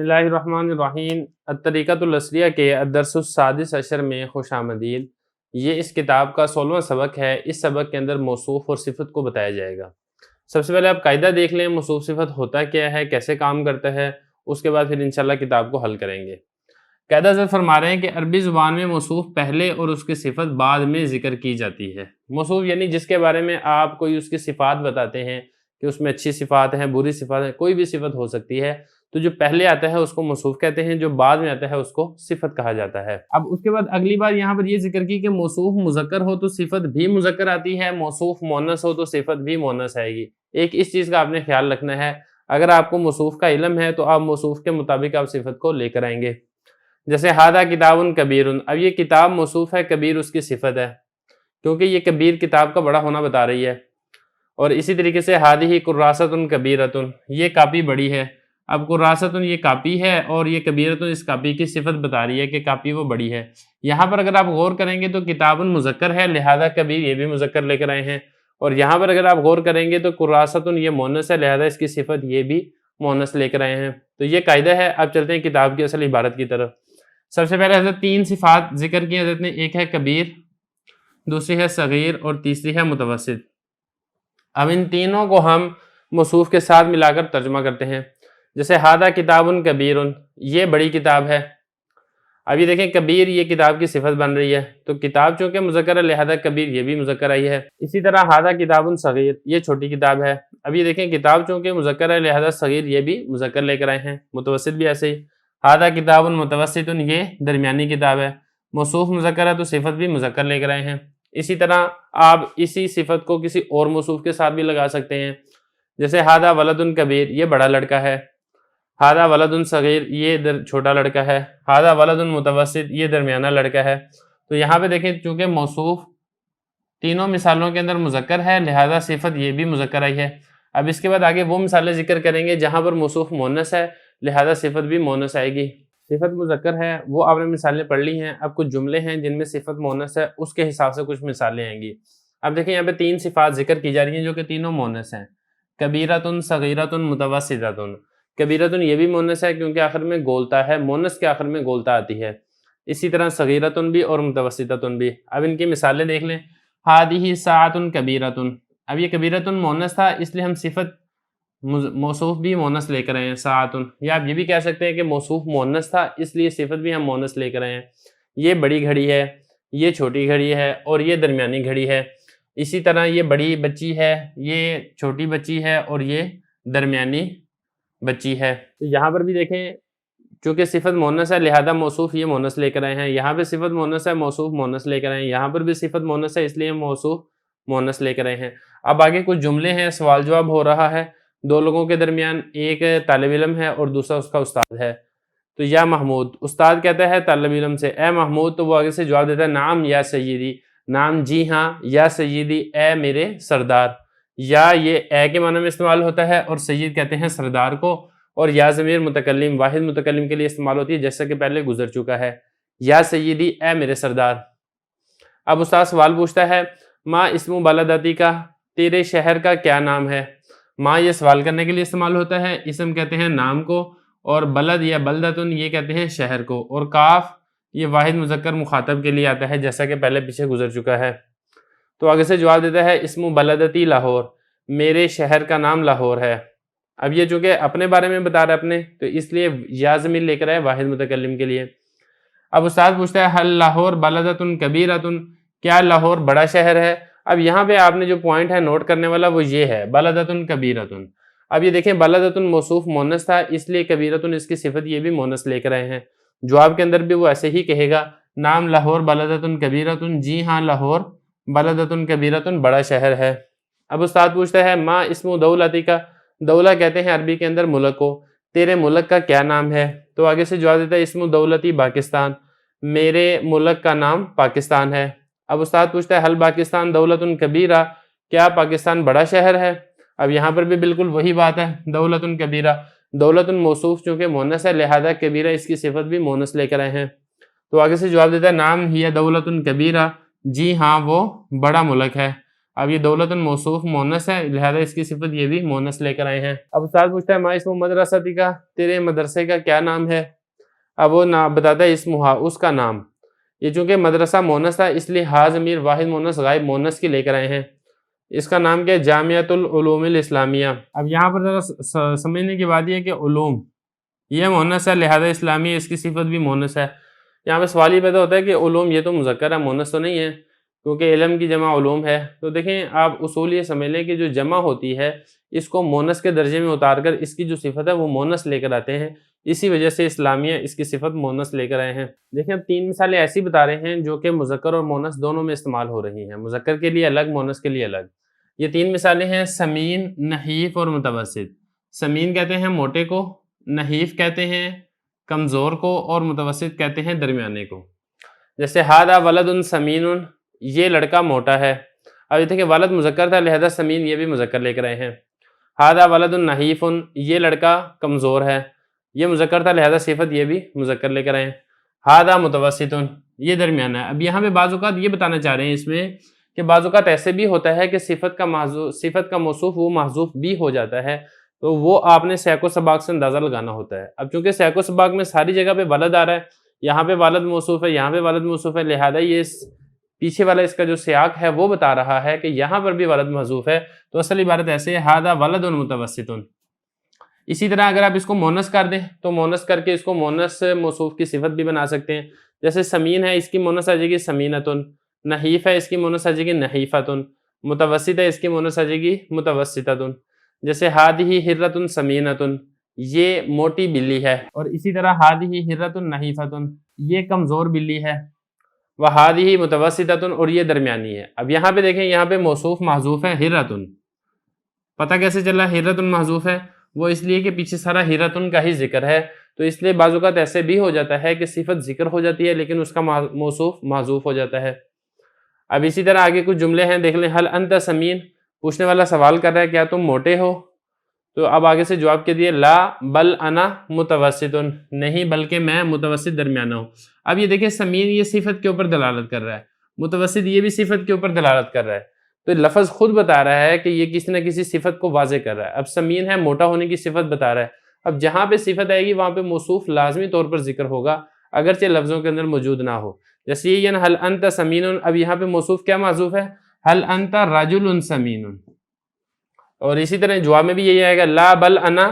اللہ الرحمن الرحیم الطریقۃ العصریہ کے الدرس السادس عشر میں خوش آمدید۔ یہ اس کتاب کا 16واں سبق ہے۔ اس سبق کے اندر موصوف اور صفت کو بتایا جائے گا۔ سب سے پہلے آپ قاعدہ دیکھ لیں، موصوف صفت ہوتا کیا ہے، کیسے کام کرتا ہے، اس کے بعد پھر انشاءاللہ کتاب کو حل کریں گے۔ قاعدہ حضرت فرما رہے ہیں کہ عربی زبان میں موصوف پہلے اور اس کی صفت بعد میں ذکر کی جاتی ہے۔ موصوف یعنی جس کے بارے میں آپ کوئی اس کی صفات بتاتے ہیں کہ اس میں اچھی صفات ہیں، بری صفات ہیں، کوئی بھی صفت ہو سکتی ہے، تو جو پہلے آتا ہے اس کو موصوف کہتے ہیں، جو بعد میں آتا ہے اس کو صفت کہا جاتا ہے۔ اب اس کے بعد اگلی بار یہاں پر یہ ذکر کی کہ موصوف مذکر ہو تو صفت بھی مذکر آتی ہے، موصوف مؤنث ہو تو صفت بھی مؤنث آئے گی۔ ایک اس چیز کا آپ نے خیال رکھنا ہے، اگر آپ کو موصوف کا علم ہے تو آپ موصوف کے مطابق آپ صفت کو لے کر آئیں گے۔ جیسے ھذا کتاب کبیر، اب یہ کتاب موصوف ہے، کبیر اس کی صفت ہے، کیونکہ یہ کبیر کتاب کا بڑا ہونا بتا رہی ہے۔ اور اسی طریقے سے ھذہ کراست کبیرۃ، یہ کاپی بڑی ہے۔ اب کراست یہ کاپی ہے اور یہ کبیرۃ اس کاپی کی صفت بتا رہی ہے کہ کاپی وہ بڑی ہے۔ یہاں پر اگر آپ غور کریں گے تو کتاب مذکر ہے، لہذا کبیر یہ بھی مذکر لے کر آئے ہیں، اور یہاں پر اگر آپ غور کریں گے تو کراست یہ مؤنث ہے، لہذا اس کی صفت یہ بھی مؤنث لے کر آئے ہیں۔ تو یہ قاعدہ ہے۔ اب چلتے ہیں کتاب کی اصل عبارت کی طرف۔ سب سے پہلے حضرت تین صفات ذکر کی حضرت نے، ایک ہے کبیر، دوسری ہے صغیر اور تیسری ہے متوسط۔ اب ان تینوں کو ہم موصوف کے ساتھ ملا کر ترجمہ کرتے ہیں۔ جیسے ھذا کتاب کبیر، یہ بڑی کتاب ہے۔ اب یہ دیکھیں کبیر یہ کتاب کی صفت بن رہی ہے، تو کتاب چونکہ مذکر ہے لہذا کبیر یہ بھی مذکر آئی ہے۔ اسی طرح ھذا کتاب صغیر، یہ چھوٹی کتاب ہے۔ اب یہ دیکھیں کتاب چونکہ مذکر ہے لہذا صغیر یہ بھی مذکر لے کر آئے ہیں۔ متوسط بھی ایسے ہی، ھذا کتاب متوسط، یہ درمیانی کتاب ہے۔ موصوف مذکر ہے تو صفت بھی مذکر لے کر آئے ہیں۔ اسی طرح آپ اسی صفت کو کسی اور موصوف کے ساتھ بھی لگا سکتے ہیں۔ جیسے ھذا ولد کبیر، یہ بڑا لڑکا ہے۔ ھذا ولد صغیر، یہ چھوٹا لڑکا ہے۔ ھذا ولد متوسط، یہ درمیانہ لڑکا ہے۔ تو یہاں پہ دیکھیں چونکہ موصوف تینوں مثالوں کے اندر مذکر ہے لہذا صفت یہ بھی مذکر آئی ہے۔ اب اس کے بعد آگے وہ مثالیں ذکر کریں گے جہاں پر موصوف مؤنث ہے لہذا صفت بھی مؤنث آئے گی۔ صفت مذکر ہے وہ آپ نے مثالیں پڑھ لی ہیں، اب کچھ جملے ہیں جن میں صفت مؤنث ہے، اس کے حساب سے کچھ مثالیں آئیں گی۔ اب دیکھیں یہاں پہ تین صفات ذکر کی جا رہی ہیں جو کہ تینوں مؤنث ہیں، کبیرۃ، صغیرۃ، متوسطۃ۔ کبیرۃ یہ بھی مؤنث ہے کیونکہ آخر میں گولتا ہے، مؤنث کے آخر میں گولتا آتی ہے۔ اسی طرح صغیرۃ بھی اور متوسطۃ بھی۔ اب ان کی مثالیں دیکھ لیں۔ ھذہ ساعۃ کبیرۃ، اب یہ کبیرۃ مؤنث تھا اس لیے ہم صفت موصوف بھی مؤنث لے کر آئے ہیں، ساعۃ، یا آپ یہ بھی کہہ سکتے ہیں کہ موصوف مؤنث تھا اس لیے صفت بھی ہم مؤنث لے کر آئے ہیں۔ یہ بڑی گھڑی ہے، یہ چھوٹی گھڑی ہے اور یہ درمیانی گھڑی ہے۔ اسی طرح یہ بڑی بچی ہے، یہ چھوٹی بچی ہے اور یہ درمیانی بچی ہے۔ تو یہاں پر بھی دیکھیں چونکہ صفت مؤنث ہے لہذا موصوف یہ مؤنث لے کر آئے ہیں، یہاں پہ صفت مؤنث ہے موصوف مؤنث لے کر آئے ہیں، یہاں پر بھی صفت مؤنث ہے اس لیے موصوف مؤنث لے کر آئے ہیں۔ اب آگے کچھ جملے ہیں، سوال جواب ہو رہا ہے دو لوگوں کے درمیان، ایک طالب علم ہے اور دوسرا اس کا استاد ہے۔ تو یا محمود، استاد کہتا ہے طالب علم سے اے محمود، تو وہ آگے سے جواب دیتا ہے نعم یا سیدی، نعم جی ہاں، یا سیدی اے میرے سردار۔ یا یہ اے کے معنی میں استعمال ہوتا ہے اور سید کہتے ہیں سردار کو، اور یا ضمیر متکلم واحد متکلم کے لیے استعمال ہوتی ہے جیسا کہ پہلے گزر چکا ہے، یا سیدی اے میرے سردار۔ اب استاد سوال پوچھتا ہے ما اسم بلدتی کا، تیرے شہر کا کیا نام ہے۔ ما یہ سوال کرنے کے لیے استعمال ہوتا ہے، اسم کہتے ہیں نام کو، اور بلد یا بلدتن یہ کہتے ہیں شہر کو، اور کاف یہ واحد مذکر مخاطب کے لیے آتا ہے جیسا کہ پہلے پیچھے گزر چکا ہے۔ تو آگے سے جواب دیتا ہے اسم بلدتی لاہور، میرے شہر کا نام لاہور ہے۔ اب یہ چونکہ اپنے بارے میں بتا رہا ہے اپنے، تو اس لیے یا ضمیر لے کر آئے واحد متکلم کے لیے۔ اب استاد پوچھتا ہے حل لاہور بلدۃ کبیرۃ، کیا لاہور بڑا شہر ہے۔ اب یہاں پہ آپ نے جو پوائنٹ ہے نوٹ کرنے والا وہ یہ ہے بلدۃ کبیرۃ۔ اب یہ دیکھیں بلدۃ موصوف مؤنث تھا اس لیے کبیرۃ اس کی صفت یہ بھی مؤنث لے کر آئے ہیں۔ جواب کے اندر بھی وہ ایسے ہی کہے گا نام لاہور بلدۃ کبیرۃ، جی ہاں لاہور بلدۃ کبیرۃ بڑا شہر ہے۔ اب استاد پوچھتا ہے ما اسم دولتی کا، دولہ کہتے ہیں عربی کے اندر ملک کو، تیرے ملک کا کیا نام ہے۔ تو آگے سے جواب دیتا ہے اسم دولتی پاکستان، میرے ملک کا نام پاکستان ہے۔ اب استاد پوچھتا ہے حل پاکستان دولت کبیرہ، کیا پاکستان بڑا شہر ہے۔ اب یہاں پر بھی بالکل وہی بات ہے، دولت کبیرہ، دولت موصوف چونکہ مؤنث ہے لہذا کبیرہ اس کی صفت بھی مؤنث لے کر آئے ہیں۔ تو آگے سے جواب دیتا ہے نام ہی دولت کبیرہ، جی ہاں وہ بڑا ملک ہے۔ اب یہ دولتن موصوف مونس ہے، لہذا اس کی صفت یہ بھی مونس لے کر آئے ہیں۔ اب استاد پوچھتا ہے ما اسم مدرستی کا، تیرے مدرسے کا کیا نام ہے؟ اب وہ بتاتا ہے اسمہا، اس کا نام۔ یہ چونکہ مدرسہ مونس تھا اس لیے ہا ضمیر واحد مونس غائب مونس کی لے کر آئے ہیں۔ اس کا نام کیا ہے؟ جامعۃ العلوم الاسلامیہ۔ اب یہاں پر ذرا سمجھنے کی بات یہ ہے کہ علوم یہ مونس ہے، لہذا اسلامیہ اس کی صفت بھی مونس ہے۔ یہاں پہ سوال یہ پیدا ہوتا ہے کہ علوم یہ تو مذکر ہے، مونس تو نہیں ہے، کیونکہ علم کی جمع علوم ہے۔ تو دیکھیں آپ اصول یہ سمجھ لیں کہ جو جمع ہوتی ہے اس کو مونس کے درجے میں اتار کر اس کی جو صفت ہے وہ مونس لے کر آتے ہیں، اسی وجہ سے اسلامیہ اس کی صفت مونس لے کر آئے ہیں۔ دیکھیں اب 3 مثالیں ایسی بتا رہے ہیں جو کہ مذکر اور مونس دونوں میں استعمال ہو رہی ہیں، مذکر کے لیے الگ، مونس کے لیے الگ۔ یہ 3 مثالیں ہیں سمین، نحیف اور متوسط۔ سمین کہتے ہیں موٹے کو، نحیف کہتے ہیں کمزور کو، اور متوسط کہتے ہیں درمیانے کو۔ جیسے ہادہ ولد سمین، یہ لڑکا موٹا ہے۔ اب یہ دیکھیں ولد مذکر تھا لہذا سمین یہ بھی مذکر لے کر آئے ہیں۔ ہادہ ولد نحیف، یہ لڑکا کمزور ہے، یہ مذکر تھا لہذا صفت یہ بھی مذکر لے کر آئے ہیں۔ ہادہ متوسط، یہ درمیانہ ہے۔ اب یہاں پہ بعض اوقات یہ بتانا چاہ رہے ہیں اس میں کہ بعض اوقات ایسے بھی ہوتا ہے کہ صفت کا موصوف وہ محذوف بھی ہو جاتا ہے، تو وہ آپ نے سیاق و سباق سے اندازہ لگانا ہوتا ہے۔ اب چونکہ سیاق و سباق میں ساری جگہ پہ ولد آ رہا ہے، یہاں پہ ولد موصوف ہے، یہاں پہ ولد موصوف ہے، لہذا یہ پیچھے والا اس کا جو سیاق ہے وہ بتا رہا ہے کہ یہاں پر بھی ولد محذوف ہے، تو اصل عبارت ایسے ہے ہادہ ولد متوسط۔ اسی طرح اگر آپ اس کو مونس کر دیں تو مونس کر کے اس کو مونس موصوف کی صفت بھی بنا سکتے ہیں۔ جیسے سمین ہے، اس کی مونس آ جائے گی سمینتن، نحیف ہے، اس کی مونس آ جائے گی نحیفتن، متوسط ہے، اس کی مونس آ جائے گی متوسطتن۔ جیسے ہادہ حرۃ سمینتن، یہ موٹی بلی ہے، اور اسی طرح ہادہ حرۃ نحیفتن، یہ کمزور بلی ہے، وہادہ متوسطتن، اور یہ درمیانی ہے۔ اب یہاں پہ دیکھیں یہاں پہ موصوف محذوف ہے حرۃ۔ پتہ کیسے چلا حرۃ محذوف ہے؟ وہ اس لیے کہ پیچھے سارا حرۃ کا ہی ذکر ہے، تو اس لیے بعض اوقات ایسے بھی ہو جاتا ہے کہ صفت ذکر ہو جاتی ہے لیکن اس کا موصوف محذوف ہو جاتا ہے۔ اب اسی طرح آگے کچھ جملے ہیں دیکھ لیں۔ حل انت سمین، پوچھنے والا سوال کر رہا ہے کیا تم موٹے ہو؟ تو اب آگے سے جواب کے دیے لا بل انا متوسط، نہیں بلکہ میں متوسط درمیانہ ہوں۔ اب یہ دیکھیں سمین یہ صفت کے اوپر دلالت کر رہا ہے، متوسط یہ بھی صفت کے اوپر دلالت کر رہا ہے، تو لفظ خود بتا رہا ہے کہ یہ کسی نہ کسی صفت کو واضح کر رہا ہے۔ اب سمین ہے، موٹا ہونے کی صفت بتا رہا ہے، اب جہاں پہ صفت آئے گی وہاں پہ موصوف لازمی طور پر ذکر ہوگا اگرچہ لفظوں کے اندر موجود نہ ہو۔ جیسے یہ حل انت سمین، اب یہاں پہ موصوف کیا محذوف ہے؟ حل انت رجل سمین، اور اسی طرح جواب میں بھی یہی آئے گا لا بل انا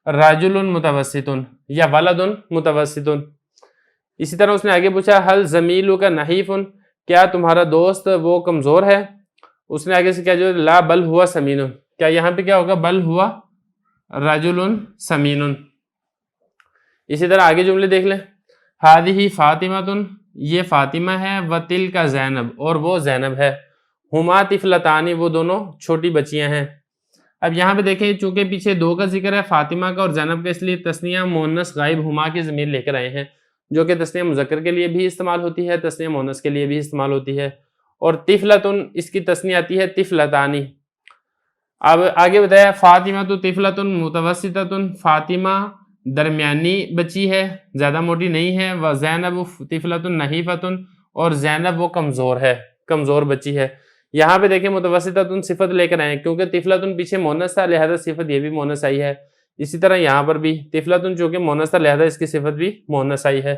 رجل متوسط یا ولد متوسط۔ اسی طرح اس نے آگے پوچھا حل زمیل کا نحیف، کیا تمہارا دوست وہ کمزور ہے؟ اس نے آگے سے کیا جو لا بل ہوا سمین، کیا یہاں پہ کیا ہوگا؟ بل ہوا رجل سمین۔ اسی طرح آگے جملے دیکھ لیں۔ ہادہ فاطمۃ، یہ فاطمہ ہے، وتلک زینب، اور وہ زینب ہے، ہما طفلتان، وہ دونوں چھوٹی بچیاں ہیں۔ اب یہاں پہ دیکھیں چونکہ پیچھے 2 کا ذکر ہے، فاطمہ کا اور زینب کا، اس لیے تثنیہ مؤنث غائب ہما کی ضمیر لے کر آئے ہیں، جو کہ تثنیہ مذکر کے لیے بھی استعمال ہوتی ہے، تثنیہ مؤنث کے لیے بھی استعمال ہوتی ہے۔ اور طفلتن، اس کی تثنیہ آتی ہے طفلتانی۔ اب آگے بتایا فاطمہ تو طفلتن متوسطتن، فاطمہ درمیانی بچی ہے، زیادہ موٹی نہیں ہے، و زینب طفلتن نحیفتن، اور زینب وہ کمزور ہے، کمزور بچی ہے۔ یہاں پہ دیکھیں متوسطتن صفت لے کر آئے کیونکہ طفلتن پیچھے مؤنث تھا لہذا صفت یہ بھی مؤنث آئی ہے۔ اسی طرح یہاں پر بھی طفلتن چونکہ مؤنث تھا لہذا اس کی صفت بھی مؤنث آئی ہے۔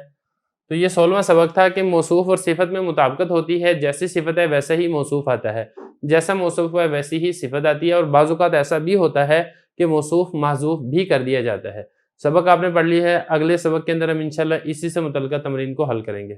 تو یہ 16واں سبق تھا کہ موصوف اور صفت میں مطابقت ہوتی ہے، جیسی صفت ہے ویسا ہی موصوف آتا ہے، جیسا موصوف ہے ویسی ہی صفت آتی ہے، اور بعض اوقات ایسا بھی ہوتا ہے کہ موصوف محذوف بھی کر دیا جاتا ہے۔ سبق آپ نے پڑھ لی ہے، اگلے سبق کے اندر ہم انشاءاللہ اسی سے متعلقہ تمرین کو حل کریں گے۔